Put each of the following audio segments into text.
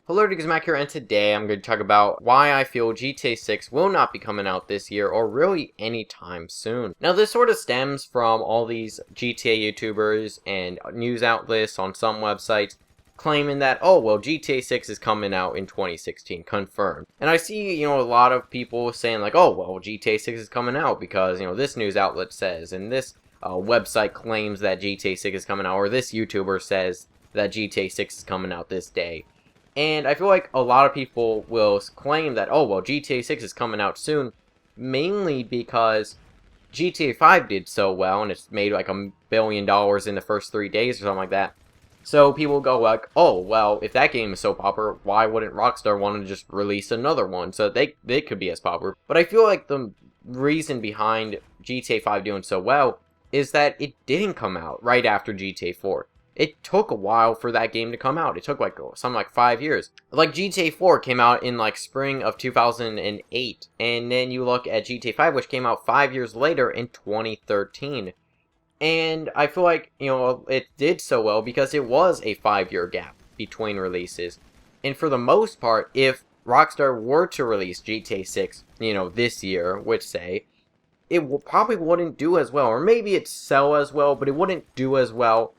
Hello, Mac here, and today I'm going to talk about why I feel GTA 6 will not be coming out this year or really anytime soon. Now, this sort of stems from all these GTA YouTubers and news outlets on some websites claiming that, oh, well, GTA 6 is coming out in 2016, confirmed. And I see, a lot of people saying like, oh, well, GTA 6 is coming out because, this news outlet says, and this website claims that GTA 6 is coming out, or this YouTuber says that GTA 6 is coming out this day. And I feel like a lot of people will claim that, oh, well, GTA 6 is coming out soon, mainly because GTA 5 did so well, and it's made like $1 billion in the first 3 days or something like that. So people go like, oh, well, if that game is so popular, why wouldn't Rockstar want to just release another one so they could be as popular? But I feel like the reason behind GTA 5 doing so well is that it didn't come out right after GTA 4. It took a while for that game to come out. It took something like 5 years. Like GTA 4 came out in like spring of 2008. And then you look at GTA 5, which came out 5 years later in 2013. And I feel like, it did so well because it was a 5-year gap between releases. And for the most part, if Rockstar were to release GTA 6, this year, which say, it probably wouldn't do as well. Or maybe it'd sell as well, but it wouldn't do as well.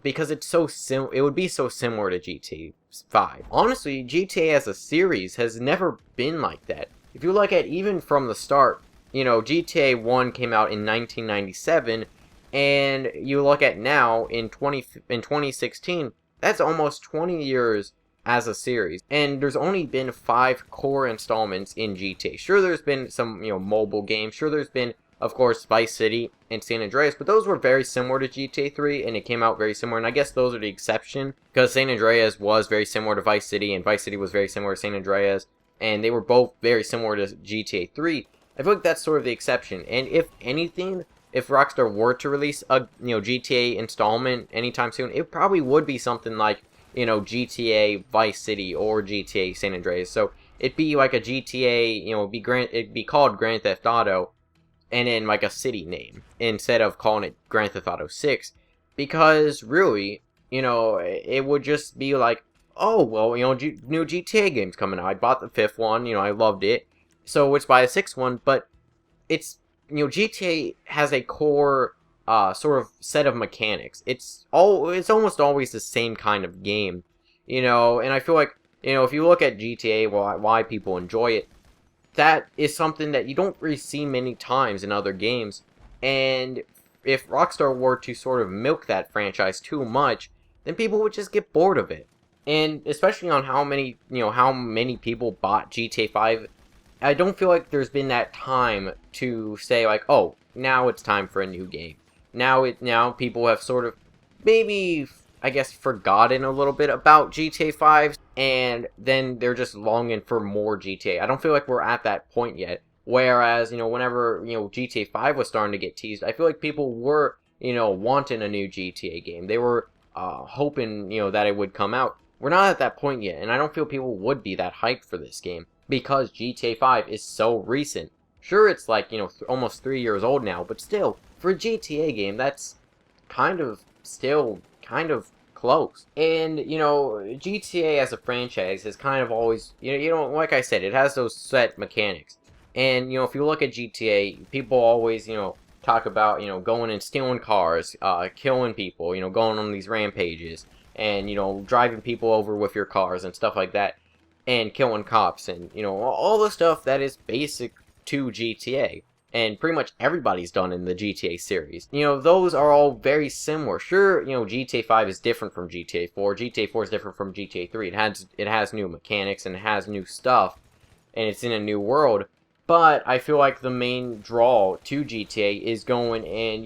Because it's so it would be so similar to GTA 5. Honestly, GTA as a series has never been like that. If you look at even from the start, GTA 1 came out in 1997, and you look at now in 2016, that's almost 20 years as a series. And there's only been 5 core installments in GTA. Sure, there's been some, mobile games. Sure, there's been, of course, Vice City and San Andreas, but those were very similar to GTA 3, and it came out very similar, and I guess those are the exception, because San Andreas was very similar to Vice City, and Vice City was very similar to San Andreas, and they were both very similar to GTA 3. I feel like that's sort of the exception, and if anything, if Rockstar were to release a, GTA installment anytime soon, it probably would be something like, GTA Vice City or GTA San Andreas, so it'd be like a GTA, it'd be called Grand Theft Auto, and in like a city name instead of calling it Grand Theft Auto 6, because really, it would just be like, oh, well, new GTA game's coming out. I bought the 5th one, I loved it, so let's buy a 6th one. But it's, GTA has a core sort of set of mechanics. It's almost always the same kind of game, and I feel like, if you look at GTA, why people enjoy it, that is something that you don't really see many times in other games. And if Rockstar were to sort of milk that franchise too much, then people would just get bored of it. And especially on how many people bought GTA 5, I don't feel like there's been that time to say like, oh, now it's time for a new game. Now people have sort of maybe, I guess, forgotten a little bit about GTA 5, and then they're just longing for more GTA. I don't feel like we're at that point yet. Whereas, whenever, GTA 5 was starting to get teased, I feel like people were, wanting a new GTA game. They were hoping, that it would come out. We're not at that point yet, and I don't feel people would be that hyped for this game because GTA 5 is so recent. Sure, it's like, almost 3 years old now, but still, for a GTA game, that's still kind of close. And, GTA as a franchise has kind of always, like I said, it has those set mechanics. And, if you look at GTA, people always, talk about, going and stealing cars, killing people, going on these rampages, and, driving people over with your cars and stuff like that, and killing cops, and, all the stuff that is basic to GTA. And pretty much everybody's done in the GTA series. Those are all very similar. Sure, GTA 5 is different from GTA 4. GTA 4 is different from GTA 3. It has new mechanics and it has new stuff, and it's in a new world. But I feel like the main draw to GTA is going and,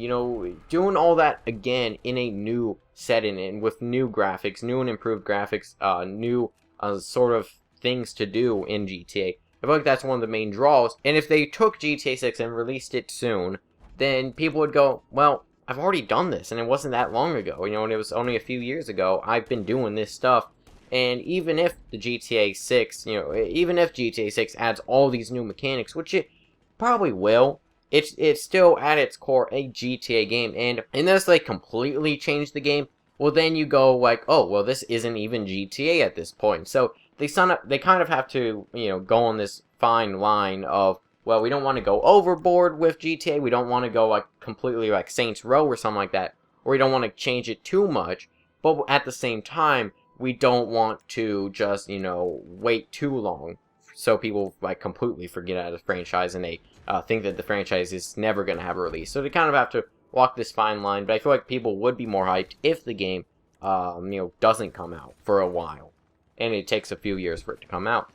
doing all that again in a new setting and with new graphics, new and improved graphics, new sort of things to do in GTA. I feel like that's one of the main draws, and if they took GTA 6 and released it soon, then people would go, well, I've already done this, and it wasn't that long ago, and it was only a few years ago. I've been doing this stuff, and even if the GTA 6, even if GTA 6 adds all these new mechanics, which it probably will, it's still at its core a GTA game, and unless they completely change the game, well then you go like, oh, well this isn't even GTA at this point. So they kind of have to, go on this fine line of, well, we don't want to go overboard with GTA, we don't want to go like completely like Saints Row or something like that, or we don't want to change it too much, but at the same time, we don't want to just, wait too long so people like completely forget about the franchise and they think that the franchise is never going to have a release. So they kind of have to walk this fine line, but I feel like people would be more hyped if the game, doesn't come out for a while, and it takes a few years for it to come out.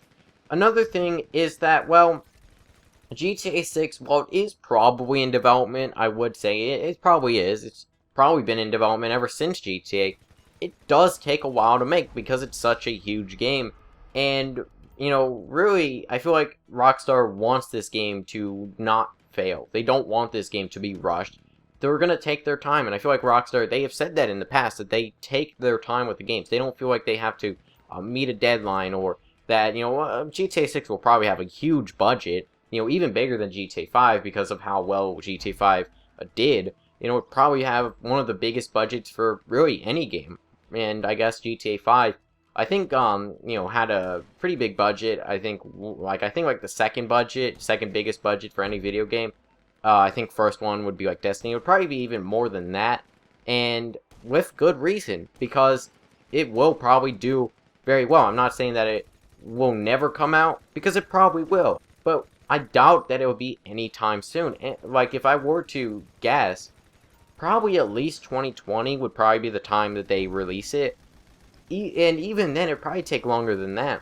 Another thing is that, well, GTA 6, while it is probably in development, I would say it probably is. It's probably been in development ever since GTA. It does take a while to make because it's such a huge game, and really, I feel like Rockstar wants this game to not fail. They don't want this game to be rushed. They're going to take their time, and I feel like Rockstar, they have said that in the past, that they take their time with the games. They don't feel like they have to meet a deadline, or that, GTA 6 will probably have a huge budget, even bigger than GTA 5 because of how well GTA 5 did. It probably have one of the biggest budgets for really any game. And I guess GTA 5, I think, had a pretty big budget. I think the second biggest budget for any video game. I think first one would be like Destiny. It would probably be even more than that, and with good reason, because it will probably do very well. I'm not saying that it will never come out, because it probably will, but I doubt that it will be anytime soon. And, like, if I were to guess, probably at least 2020 would probably be the time that they release it, and even then, it'd probably take longer than that,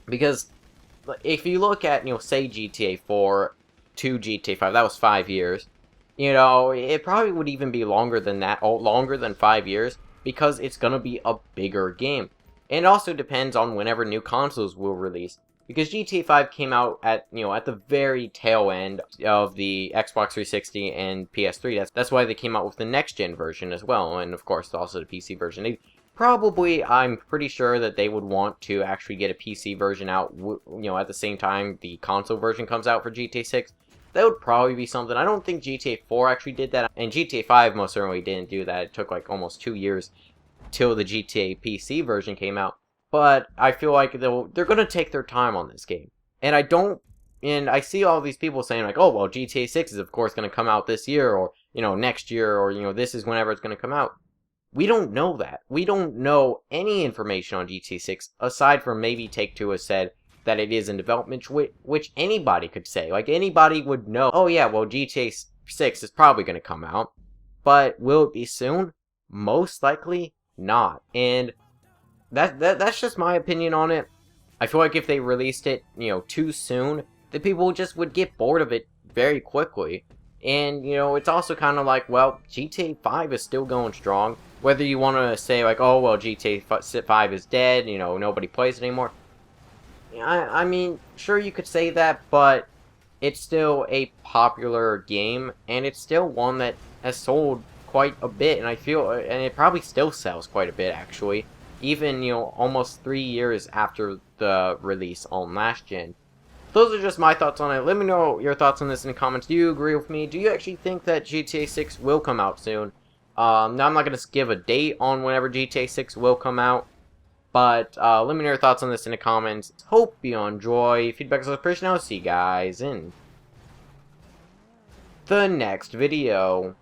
because if you look at, say GTA 4 to GTA 5, that was 5 years. It probably would even be longer than that, longer than 5 years, because it's gonna be a bigger game. And it also depends on whenever new consoles will release, because GTA 5 came out at, at the very tail end of the Xbox 360 and PS3. That's why they came out with the next-gen version as well, and of course also the PC version. I'm pretty sure that they would want to actually get a PC version out, at the same time the console version comes out for GTA 6. That would probably be something. I don't think GTA 4 actually did that, and GTA 5 most certainly didn't do that. It took like almost 2 years till the GTA PC version came out. But I feel like they're going to take their time on this game. And I see all these people saying like, oh, well, GTA 6 is of course going to come out this year, or, next year, or, this is whenever it's going to come out. We don't know that. We don't know any information on GTA 6, aside from maybe Take-Two has said that it is in development, which anybody could say. Like, anybody would know, oh yeah, well, GTA 6 is probably going to come out. But will it be soon? Most likely not. And that's just my opinion on it. I feel like if they released it, too soon, the people just would get bored of it very quickly. And, it's also kind of like, well, GTA 5 is still going strong. Whether you want to say, like, oh, well, GTA 5 is dead, nobody plays it anymore. I mean, sure you could say that, but it's still a popular game, and it's still one that has sold quite a bit, and it probably still sells quite a bit, actually. Even, almost 3 years after the release on last gen. Those are just my thoughts on it. Let me know your thoughts on this in the comments. Do you agree with me? Do you actually think that GTA 6 will come out soon? Now, I'm not going to give a date on whenever GTA 6 will come out, but let me know your thoughts on this in the comments. Hope you enjoy. Feedback is appreciated. I'll see you guys in the next video.